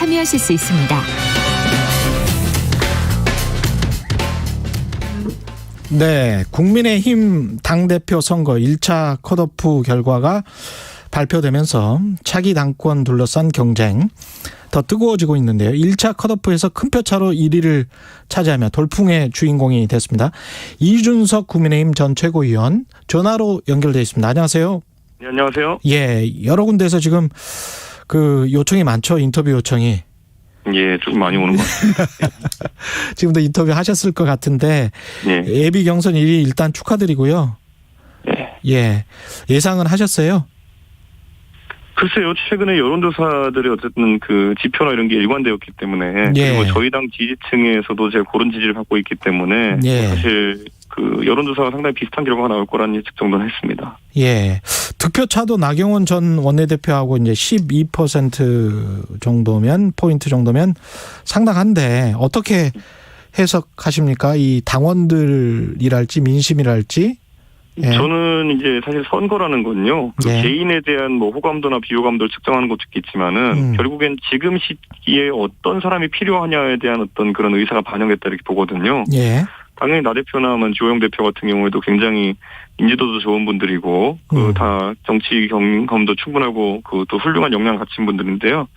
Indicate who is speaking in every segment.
Speaker 1: 참여하실 수 있습니다.
Speaker 2: 네, 국민의힘 당대표 선거 1차 컷오프 결과가 발표되면서 차기 당권 둘러싼 경쟁 더 뜨거워지고 있는데요. 1차 컷오프에서 큰 표차로 1위를 차지하며 돌풍의 주인공이 됐습니다. 이준석 국민의힘 전 최고위원 전화로 연결되어 있습니다. 안녕하세요.
Speaker 3: 네, 안녕하세요.
Speaker 2: 예, 여러 군데에서 지금 그 요청이 많죠. 인터뷰 요청이.
Speaker 3: 예, 좀 많이 오는 것 같습니다.
Speaker 2: 지금도 인터뷰 하셨을 것 같은데
Speaker 3: 예.
Speaker 2: 예비 경선 1위 일단 축하드리고요.
Speaker 3: 예.
Speaker 2: 예, 예상은 하셨어요?
Speaker 3: 글쎄요, 최근에 여론조사들이 어쨌든 그 지표나 이런 게 일관되었기 때문에
Speaker 2: 예.
Speaker 3: 그리고 저희 당 지지층에서도 제가 고른 지지를 받고 있기 때문에
Speaker 2: 예.
Speaker 3: 사실 그 여론조사가 상당히 비슷한 결과가 나올 거라는 예측 정도는 했습니다.
Speaker 2: 예. 득표차도 나경원 전 원내대표하고 이제 12% 정도면 포인트 정도면 상당한데 어떻게 해석하십니까? 이 당원들이랄지 민심이랄지. 예.
Speaker 3: 저는 이제 사실 선거라는 건요, 그
Speaker 2: 예.
Speaker 3: 개인에 대한 뭐 호감도나 비호감도를 측정하는 것도 있겠지만은 결국엔 지금 시기에 어떤 사람이 필요하냐에 대한 어떤 그런 의사가 반영됐다 이렇게 보거든요.
Speaker 2: 예.
Speaker 3: 당연히 나 대표나 주호영 대표 같은 경우에도 굉장히 인지도도 좋은 분들이고 그 다 정치 경험도 충분하고 그 또 훌륭한 역량을 갖춘 분들인데요.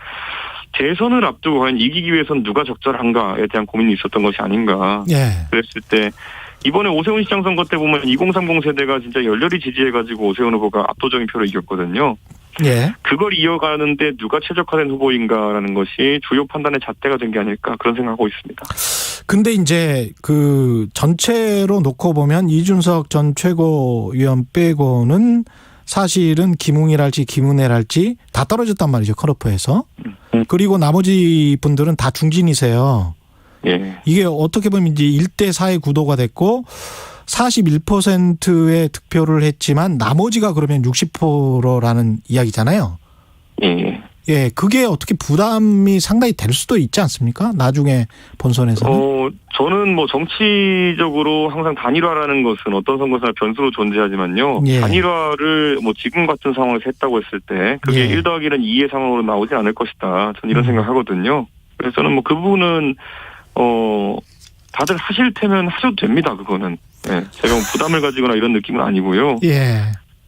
Speaker 3: 대선을 앞두고 과연 이기기 위해서는 누가 적절한가에 대한 고민이 있었던 것이 아닌가.
Speaker 2: 예.
Speaker 3: 그랬을 때 이번에 오세훈 시장 선거 때 보면 2030 세대가 진짜 열렬히 지지해가지고 오세훈 후보가 압도적인 표로 이겼거든요.
Speaker 2: 예.
Speaker 3: 그걸 이어가는데 누가 최적화된 후보인가라는 것이 주요 판단의 잣대가 된 게 아닐까 그런 생각하고 있습니다.
Speaker 2: 근데 이제 그 전체로 놓고 보면 이준석 전 최고위원 빼고는 사실은 김웅이랄지 김은혜랄지 다 떨어졌단 말이죠. 컷오프에서. 그리고 나머지 분들은 다 중진이세요.
Speaker 3: 예.
Speaker 2: 이게 어떻게 보면 이제 1대4의 구도가 됐고 41%의 득표를 했지만 나머지가 그러면 60%라는 이야기잖아요.
Speaker 3: 예.
Speaker 2: 예, 그게 어떻게 부담이 상당히 될 수도 있지 않습니까? 나중에 본선에서는.
Speaker 3: 저는 뭐 정치적으로 항상 단일화라는 것은 어떤 선거사나 변수로 존재하지만요.
Speaker 2: 예.
Speaker 3: 단일화를 뭐 지금 같은 상황에서 했다고 했을 때 그게
Speaker 2: 예.
Speaker 3: 1 더하기는 2의 상황으로 나오지 않을 것이다. 저는 이런 생각하거든요. 그래서 저는 뭐 그 부분은 다들 하실 테면 하셔도 됩니다. 그거는. 예. 제가 뭐 부담을 가지거나 이런 느낌은 아니고요.
Speaker 2: 예.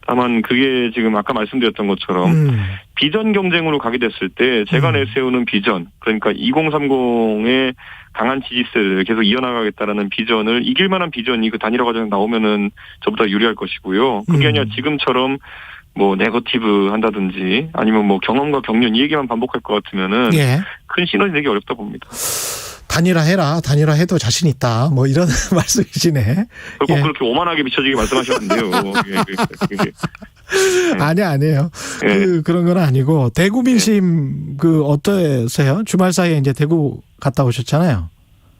Speaker 3: 다만 그게 지금 아까 말씀드렸던 것처럼 비전 경쟁으로 가게 됐을 때 제가 내세우는 비전, 그러니까 2030의 강한 지지세를 계속 이어나가겠다라는 비전을 이길 만한 비전이 그 단일화 과정에 나오면은 저보다 유리할 것이고요. 그게 아니라 지금처럼 뭐 네거티브 한다든지 아니면 뭐 경험과 경륜 이 얘기만 반복할 것 같으면은
Speaker 2: 예.
Speaker 3: 큰 시너지 내기 어렵다 봅니다.
Speaker 2: 단일화해라. 단일화해도 자신 있다. 뭐 이런 말씀이시네.
Speaker 3: 꼭
Speaker 2: 예.
Speaker 3: 그렇게 오만하게 비춰지게 말씀하시면 안 돼요.
Speaker 2: 아니에요.
Speaker 3: 예.
Speaker 2: 그런 건 아니고 대구 민심 그 어떠세요? 주말 사이에 이제 대구 갔다 오셨잖아요.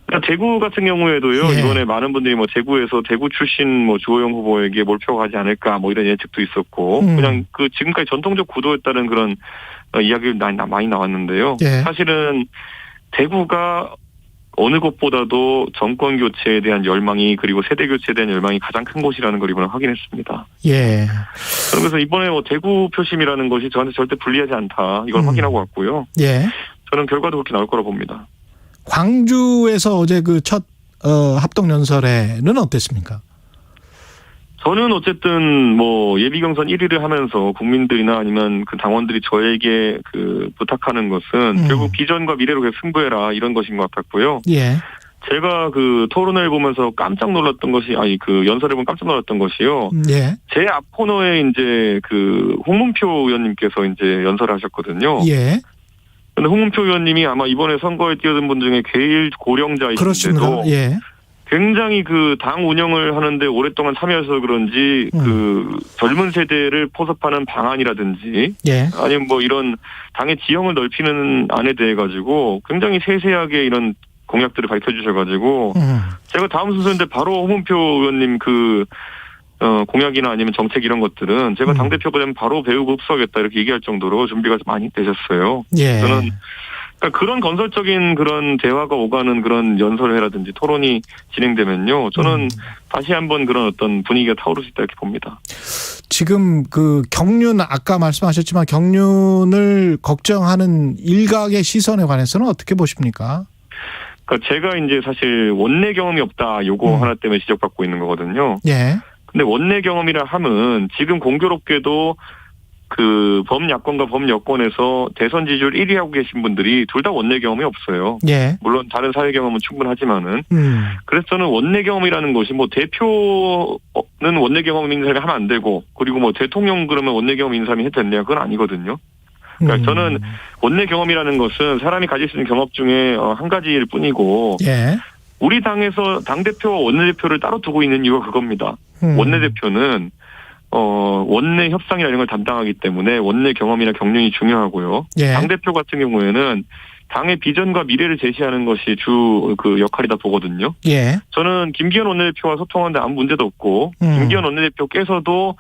Speaker 3: 그러니까 대구 같은 경우에도요.
Speaker 2: 예.
Speaker 3: 이번에 많은 분들이 뭐 대구에서 대구 출신 뭐 주호영 후보에게 몰표가 가지 않을까 뭐 이런 예측도 있었고 그냥 그 지금까지 전통적 구도에 따른 그런 이야기를 많이 나왔는데요.
Speaker 2: 예.
Speaker 3: 사실은 대구가 어느 곳보다도 정권 교체에 대한 열망이 그리고 세대 교체에 대한 열망이 가장 큰 곳이라는 걸 이번에 확인했습니다.
Speaker 2: 예.
Speaker 3: 그러면서 이번에 뭐 대구 표심이라는 것이 저한테 절대 불리하지 않다. 이걸 확인하고 왔고요.
Speaker 2: 예.
Speaker 3: 저는 결과도 그렇게 나올 거라 봅니다.
Speaker 2: 광주에서 어제 그 첫 합동 연설회는 어땠습니까?
Speaker 3: 저는 어쨌든 뭐 예비 경선 1위를 하면서 국민들이나 아니면 그 당원들이 저에게 그 부탁하는 것은 결국 비전과 미래로 계속 승부해라 이런 것인 것 같았고요.
Speaker 2: 예.
Speaker 3: 제가 그 토론회를 보면서 깜짝 놀랐던 것이 그 연설을 보면 깜짝 놀랐던 것이요.
Speaker 2: 예.
Speaker 3: 제 앞 코너에 이제 그 홍문표 의원님께서 이제 연설을 하셨거든요.
Speaker 2: 예.
Speaker 3: 근데 홍문표 의원님이 아마 이번에 선거에 뛰어든 분 중에 제일 고령자이신데도
Speaker 2: 그렇습니다. 예.
Speaker 3: 굉장히 그 당 운영을 하는데 오랫동안 참여해서 그런지 그 젊은 세대를 포섭하는 방안이라든지
Speaker 2: 예.
Speaker 3: 아니면 뭐 이런 당의 지형을 넓히는 안에 대해 가지고 굉장히 세세하게 이런 공약들을 밝혀주셔가지고 제가 다음 순서인데 바로 홍문표 의원님 그 공약이나 아니면 정책 이런 것들은 제가 당대표가 되면 바로 배우고 흡수하겠다 이렇게 얘기할 정도로 준비가 많이 되셨어요.
Speaker 2: 예.
Speaker 3: 저는 그러니까 그런 건설적인 그런 대화가 오가는 그런 연설회라든지 토론이 진행되면요, 저는 다시 한번 그런 어떤 분위기가 타오를 수 있다 이렇게 봅니다.
Speaker 2: 지금 그 경륜 아까 말씀하셨지만 경륜을 걱정하는 일각의 시선에 관해서는 어떻게 보십니까?
Speaker 3: 그러니까 제가 이제 사실 원내 경험이 없다 요거 하나 때문에 지적받고 있는 거거든요.
Speaker 2: 예.
Speaker 3: 근데 원내 경험이라 함은 지금 공교롭게도 그 범야권과 범여권에서 대선 지지율 1위 하고 계신 분들이 둘 다 원내 경험이 없어요.
Speaker 2: 예.
Speaker 3: 물론 다른 사회 경험은 충분하지만은. 그래서 저는 원내 경험이라는 것이 뭐 대표는 원내 경험 있는 사람이 하면 안 되고, 그리고 뭐 대통령 그러면 원내 경험 있는 사람이 해도 됐냐, 그건 아니거든요. 그러니까 저는 원내 경험이라는 것은 사람이 가질 수 있는 경험 중에 한 가지일 뿐이고,
Speaker 2: 예.
Speaker 3: 우리 당에서 당대표와 원내대표를 따로 두고 있는 이유가 그겁니다. 원내대표는 원내 협상이나 이런 걸 담당하기 때문에 원내 경험이나 경륜이 중요하고요.
Speaker 2: 예.
Speaker 3: 당대표 같은 경우에는 당의 비전과 미래를 제시하는 것이 주 그 역할이다 보거든요.
Speaker 2: 예.
Speaker 3: 저는 김기현 원내대표와 소통하는데 아무 문제도 없고, 김기현 원내대표께서도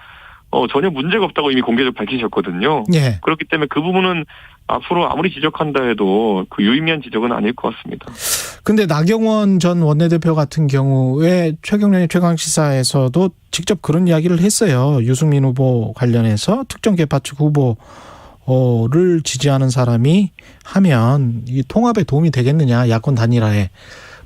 Speaker 3: 전혀 문제가 없다고 이미 공개적으로 밝히셨거든요.
Speaker 2: 예.
Speaker 3: 그렇기 때문에 그 부분은 앞으로 아무리 지적한다 해도 그 유의미한 지적은 아닐 것 같습니다.
Speaker 2: 근데 나경원 전 원내대표 같은 경우에 최경련의 최강시사에서도 직접 그런 이야기를 했어요. 유승민 후보 관련해서 특정 계파 측 후보를 지지하는 사람이 하면 이 통합에 도움이 되겠느냐, 야권 단일화에.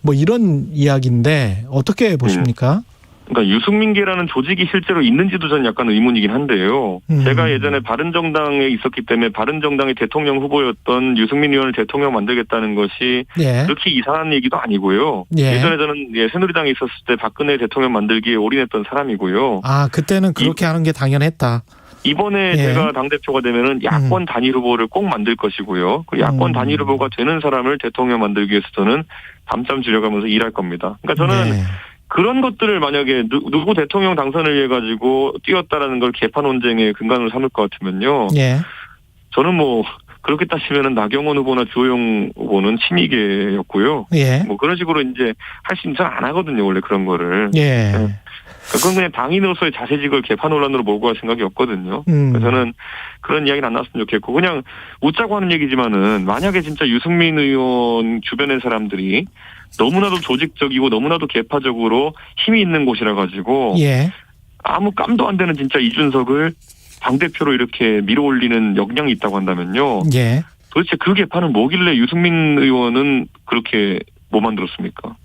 Speaker 2: 뭐 이런 이야기인데 어떻게 보십니까?
Speaker 3: 그러니까 유승민계라는 조직이 실제로 있는지도 저는 약간 의문이긴 한데요. 제가 예전에 바른정당에 있었기 때문에 바른정당의 대통령 후보였던 유승민 의원을 대통령 만들겠다는 것이
Speaker 2: 예.
Speaker 3: 그렇게 이상한 얘기도 아니고요.
Speaker 2: 예.
Speaker 3: 예전에 저는 새누리당에 있었을 때 박근혜 대통령 만들기에 올인했던 사람이고요.
Speaker 2: 아, 그때는 그렇게 하는 게 당연했다.
Speaker 3: 이번에
Speaker 2: 예.
Speaker 3: 제가 당대표가 되면은 야권 단일 후보를 꼭 만들 것이고요. 그 야권 단일 후보가 되는 사람을 대통령 만들기 위해서 저는 밤잠 줄여가면서 일할 겁니다. 그러니까 저는
Speaker 2: 네.
Speaker 3: 그런 것들을 만약에 누구 대통령 당선을 위해 가지고 뛰었다라는 걸 개파 논쟁의 근간으로 삼을 것 같으면요.
Speaker 2: 예.
Speaker 3: 저는 뭐 그렇게 따지면은 나경원 후보나 주호영 후보는 친이계였고요.
Speaker 2: 예.
Speaker 3: 뭐 그런 식으로 이제 할 수 있는 잘 안 하거든요, 원래 그런 거를.
Speaker 2: 예.
Speaker 3: 그건 그냥 당인으로서의 자세직을 개파 논란으로 몰고 갈 생각이 없거든요. 그래서 저는 그런 이야기는 안 나왔으면 좋겠고, 그냥 웃자고 하는 얘기지만은 만약에 진짜 유승민 의원 주변의 사람들이 너무나도 조직적이고 너무나도 개파적으로 힘이 있는 곳이라 가지고
Speaker 2: 예.
Speaker 3: 아무 깜도 안 되는 진짜 이준석을 당대표로 이렇게 밀어올리는 역량이 있다고 한다면요.
Speaker 2: 예.
Speaker 3: 도대체 그 개파는 뭐길래 유승민 의원은 그렇게 못 만들었습니까?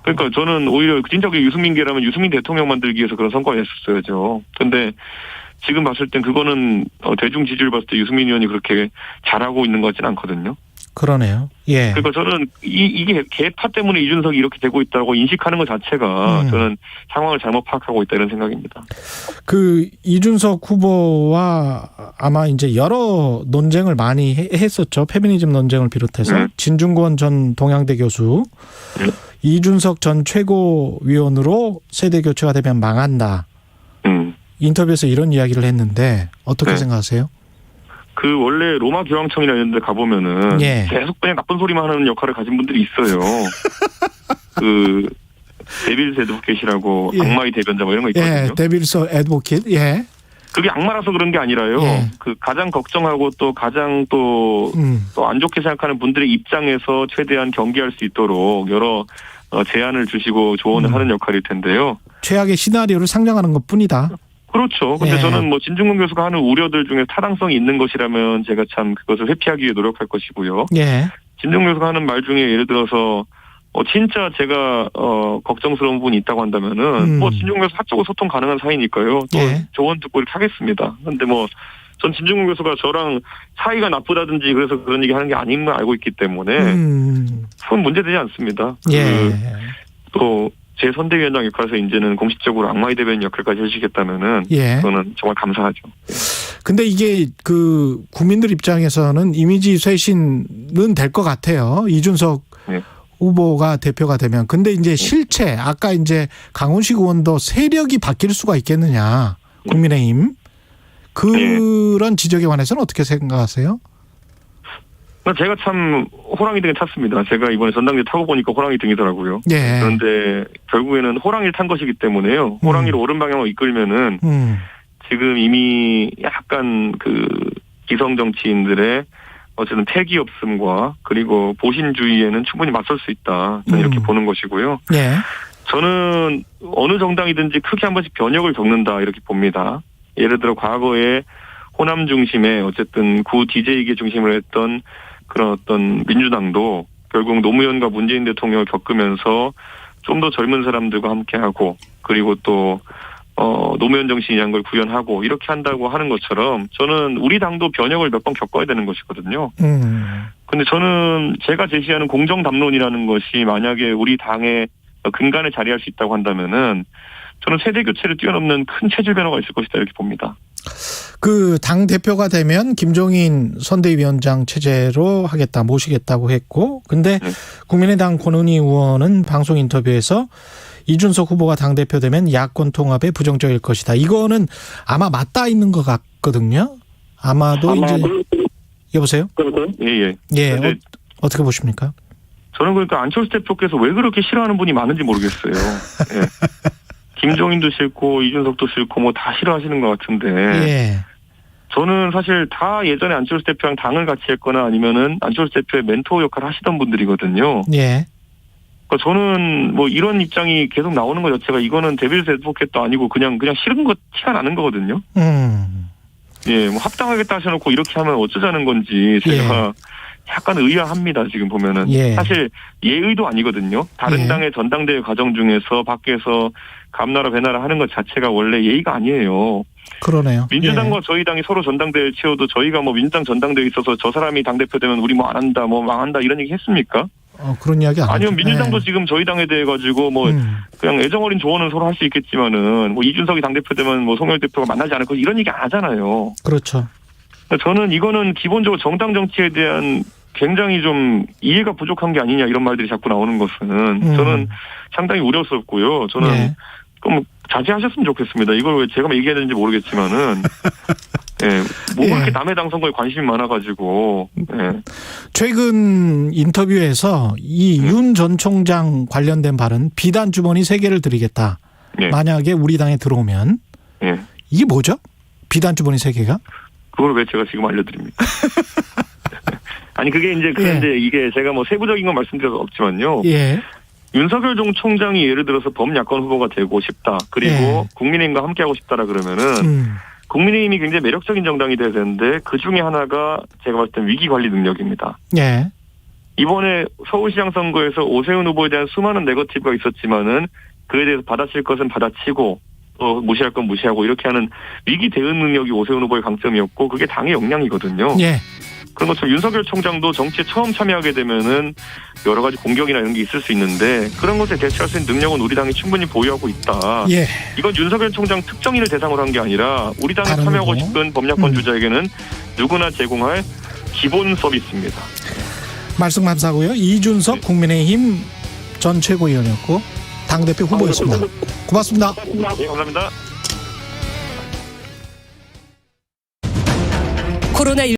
Speaker 3: 그러니까 저는 오히려 진짜 유승민계라면 유승민 대통령 만들기 위해서 그런 성과를 냈었어야죠. 근데 지금 봤을 땐 그거는 대중 지지율 봤을 때 유승민 의원이 그렇게 잘하고 있는 것 같지는 않거든요.
Speaker 2: 그러네요. 예.
Speaker 3: 그러니까 저는 이게 개파 때문에 이준석이 이렇게 되고 있다고 인식하는 것 자체가 저는 상황을 잘못 파악하고 있다 이런 생각입니다. 그
Speaker 2: 이준석 후보와 아마 이제 여러 논쟁을 많이 했었죠. 페미니즘 논쟁을 비롯해서 진중권 전 동양대 교수, 이준석 전 최고위원으로 세대 교체가 되면 망한다. 인터뷰에서 이런 이야기를 했는데 어떻게 생각하세요? 그
Speaker 3: 원래 로마 교황청이나 이런 데 가보면은
Speaker 2: 예.
Speaker 3: 계속 그냥 나쁜 소리만 하는 역할을 가진 분들이 있어요. 그 데빌스 애드보켓이라고
Speaker 2: 예.
Speaker 3: 악마의 대변자 뭐 이런 거 있거든요.
Speaker 2: 예, 데빌스 애드보켓. 예.
Speaker 3: 그게 악마라서 그런 게 아니라요.
Speaker 2: 예.
Speaker 3: 그 가장 걱정하고 또 가장 또 안 좋게 생각하는 분들의 입장에서 최대한 경계할 수 있도록 여러 제안을 주시고 조언을 하는 역할일 텐데요.
Speaker 2: 최악의 시나리오를 상정하는 것뿐이다.
Speaker 3: 그렇죠. 근데
Speaker 2: 예.
Speaker 3: 저는 뭐 진중권 교수가 하는 우려들 중에 타당성이 있는 것이라면 제가 참 그것을 회피하기 위해 노력할 것이고요.
Speaker 2: 예.
Speaker 3: 진중권 교수가 하는 말 중에 예를 들어서 진짜 제가 걱정스러운 부분이 있다고 한다면은 뭐 진중권 교수 사적으로 소통 가능한 사이니까요. 또
Speaker 2: 예.
Speaker 3: 조언 듣고 이렇게 하겠습니다. 근데 뭐 전 진중권 교수가 저랑 사이가 나쁘다든지 그래서 그런 얘기 하는 게 아닌 걸 알고 있기 때문에 그건 문제되지 않습니다.
Speaker 2: 예.
Speaker 3: 또 제 선대위원장 역할에서 이제는 공식적으로 악마의 대변인 역할까지 해주시겠다면은
Speaker 2: 예.
Speaker 3: 저는 정말 감사하죠.
Speaker 2: 근데 이게 그 국민들 입장에서는 이미지 쇄신은 될 것 같아요. 이준석
Speaker 3: 네.
Speaker 2: 후보가 대표가 되면. 근데 이제 실체 아까 이제 강훈식 의원도 세력이 바뀔 수가 있겠느냐. 국민의힘. 그런 지적에 관해서는 어떻게 생각하세요?
Speaker 3: 제가 참 호랑이 등에 탔습니다. 제가 이번에 전당대 타고 보니까 호랑이 등이더라고요.
Speaker 2: 예.
Speaker 3: 그런데 결국에는 호랑이를 탄 것이기 때문에요. 호랑이를 옳은 방향으로 이끌면은 지금 이미 약간 그 기성 정치인들의 어쨌든 폐기 없음과 그리고 보신주의에는 충분히 맞설 수 있다. 저는 이렇게 보는 것이고요.
Speaker 2: 예.
Speaker 3: 저는 어느 정당이든지 크게 한 번씩 변혁을 겪는다 이렇게 봅니다. 예를 들어 과거에 호남 중심의 어쨌든 구 DJ계 중심으로 했던 그런 어떤 민주당도 결국 노무현과 문재인 대통령을 겪으면서 좀 더 젊은 사람들과 함께하고 그리고 또 노무현 정신이란 걸 구현하고 이렇게 한다고 하는 것처럼 저는 우리 당도 변혁을 몇 번 겪어야 되는 것이거든요. 근데 저는 제가 제시하는 공정 담론이라는 것이 만약에 우리 당의 근간에 자리할 수 있다고 한다면은 저는 세대 교체를 뛰어넘는 큰 체질 변화가 있을 것이다 이렇게 봅니다.
Speaker 2: 그 당 대표가 되면 김종인 선대위원장 체제로 하겠다, 모시겠다고 했고, 근데
Speaker 3: 네.
Speaker 2: 국민의당 권은희 의원은 방송 인터뷰에서 이준석 후보가 당 대표 되면 야권 통합에 부정적일 것이다. 이거는 아마 맞닿아 있는 것 같거든요. 아마도 이제 여보세요?
Speaker 3: 예.
Speaker 2: 예. 어떻게 보십니까?
Speaker 3: 저는 그러니까 안철수 대표께서 왜 그렇게 싫어하는 분이 많은지 모르겠어요. 예. 김종인도 싫고 이준석도 싫고 뭐 다 싫어하시는 것 같은데.
Speaker 2: 예.
Speaker 3: 저는 사실 다 예전에 안철수 대표랑 당을 같이 했거나 아니면은 안철수 대표의 멘토 역할을 하시던 분들이거든요.
Speaker 2: 예.
Speaker 3: 그러니까 저는 뭐 이런 입장이 계속 나오는 것 자체가 이거는 데빌스 애드보켓도 아니고 그냥 싫은 것 티가 나는 거거든요. 예, 뭐 합당하겠다 하셔놓고 이렇게 하면 어쩌자는 건지 제가 약간 의아합니다. 지금 보면은 사실 예의도 아니거든요. 다른 당의 전당대회 과정 중에서 밖에서 감나라 배나라 하는 것 자체가 원래 예의가 아니에요.
Speaker 2: 그러네요.
Speaker 3: 민주당과 저희 당이 서로 전당대회를 치워도 저희가 뭐 민주당 전당대회에 있어서 저 사람이 당대표 되면 우리 뭐 안 한다, 뭐 망한다 이런 얘기 했습니까?
Speaker 2: 그런 이야기 안
Speaker 3: 아니면 민주당도 지금 저희 당에 대해 가지고 뭐 그냥 애정어린 조언은 서로 할 수 있겠지만은 뭐 이준석이 당대표 되면 뭐 송영길 대표가 만나지 않을 거 이런 얘기 안 하잖아요.
Speaker 2: 그렇죠.
Speaker 3: 저는 이거는 기본적으로 정당 정치에 대한 굉장히 좀 이해가 부족한 게 아니냐 이런 말들이 자꾸 나오는 것은 저는 상당히 우려스럽고요. 저는 좀 자제하셨으면 좋겠습니다. 이걸 왜 제가 얘기해야 되는지 모르겠지만은 뭐 그렇게 남의 당 선거에 관심이 많아가지고
Speaker 2: 최근 인터뷰에서 이 윤 전 총장 관련된 발언 비단 주머니 3개를 드리겠다. 만약에 우리 당에 들어오면 이게 뭐죠? 비단 주머니 3개가?
Speaker 3: 그걸 왜 제가 지금 알려드립니까? 아니 그게 이제 그런데 이게 제가 뭐 세부적인 건 말씀드릴 수 없지만요. 윤석열 총장이 예를 들어서 범야권 후보가 되고 싶다. 그리고 국민의힘과 함께하고 싶다라 그러면은 국민의힘이 굉장히 매력적인 정당이 돼야 되는데 그 중에 하나가 제가 봤을 땐 위기관리 능력입니다. 이번에 서울시장 선거에서 오세훈 후보에 대한 수많은 네거티브가 있었지만은 그에 대해서 받아칠 것은 받아치고 또 무시할 건 무시하고 이렇게 하는 위기 대응 능력이 오세훈 후보의 강점이었고 그게 당의 역량이거든요. 그런 것처럼 윤석열 총장도 정치에 처음 참여하게 되면은 여러 가지 공격이나 이런 게 있을 수 있는데 그런 것에 대처할 수 있는 능력은 우리 당이 충분히 보유하고 있다. 이건 윤석열 총장 특정인을 대상으로 한 게 아니라 우리 당에 참여하고 싶은 범야권 주자에게는 누구나 제공할 기본 서비스입니다. 말씀
Speaker 2: 감사하고요. 이준석 국민의힘 전 최고위원이었고 당대표 후보였습니다. 고맙습니다.
Speaker 3: 네, 감사합니다.
Speaker 1: 코로나19